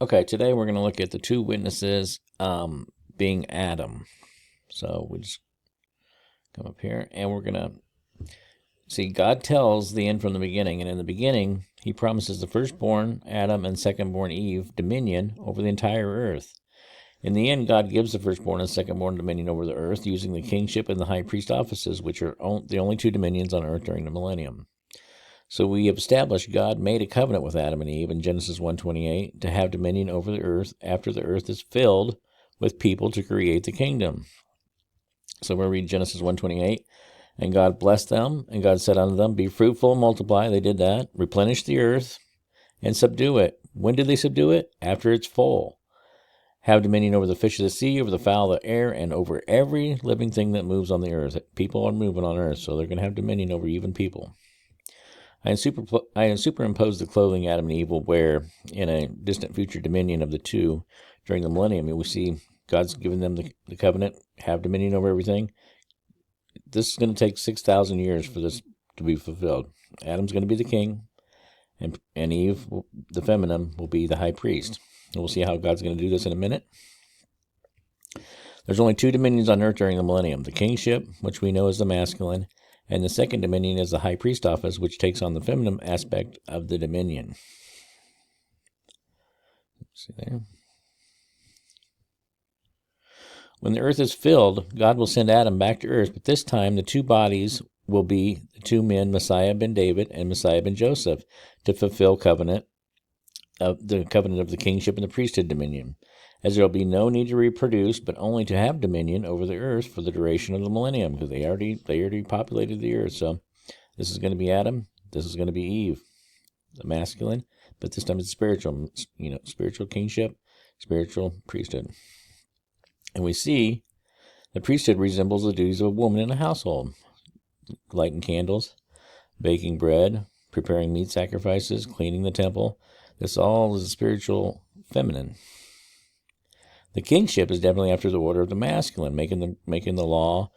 Okay, today we're going to look at the two witnesses being Adam. So we just come up here and we're going to see God tells the end from the beginning. And in the beginning, he promises the firstborn, Adam, and secondborn, Eve, dominion over the entire earth. In the end, God gives the firstborn and secondborn dominion over the earth using the kingship and the high priest offices, which are the only two dominions on earth during the millennium. So we have established God made a covenant with Adam and Eve in Genesis 1:28 to have dominion over the earth after the earth is filled with people to create the kingdom. So we'll read Genesis 1:28. And God blessed them, and God said unto them, be fruitful and multiply. They did that. Replenish the earth and subdue it. When did they subdue it? After it's full. Have dominion over the fish of the sea, over the fowl of the air, and over every living thing that moves on the earth. People are moving on earth, so they're going to have dominion over even people. I superimpose the clothing Adam and Eve will wear in a distant future dominion of the two during the millennium. We see God's given them the covenant, have dominion over everything. This is going to take 6,000 years for this to be fulfilled. Adam's going to be the king, and Eve, the feminine, will be the high priest. And we'll see how God's going to do this in a minute. There's only two dominions on earth during the millennium, the kingship, which we know is the masculine, and the second dominion is the high priest office, which takes on the feminine aspect of the dominion. See there? When the earth is filled, God will send Adam back to earth, but this time the two bodies will be the two men, Messiah ben David and Messiah ben Joseph, to fulfill the covenant of the kingship and the priesthood dominion, as there will be no need to reproduce, but only to have dominion over the earth for the duration of the millennium, because they already populated the earth. So this is going to be Adam, this is going to be Eve, the masculine, but this time it's spiritual, spiritual kingship, spiritual priesthood. And we see the priesthood resembles the duties of a woman in a household, lighting candles, baking bread, preparing meat sacrifices, cleaning the temple. This all is spiritual feminine. The kingship is definitely after the order of the masculine, making the law,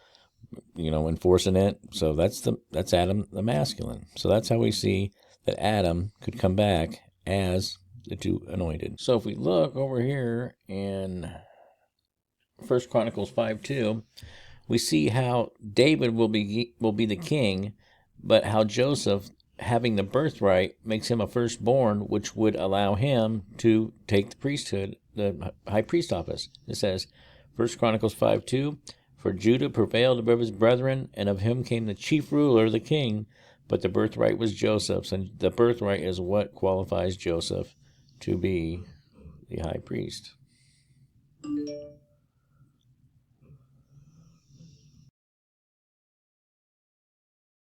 enforcing it. So that's Adam, the masculine. So that's how we see that Adam could come back as the two anointed. So if we look over here in 1 Chronicles 5:2, we see how David will be the king, but how Joseph, having the birthright, makes him a firstborn, which would allow him to take the priesthood, the high priest office. It says, 1 Chronicles 5:2, for Judah prevailed above his brethren, and of him came the chief ruler, the king, but the birthright was Joseph's, and the birthright is what qualifies Joseph to be the high priest.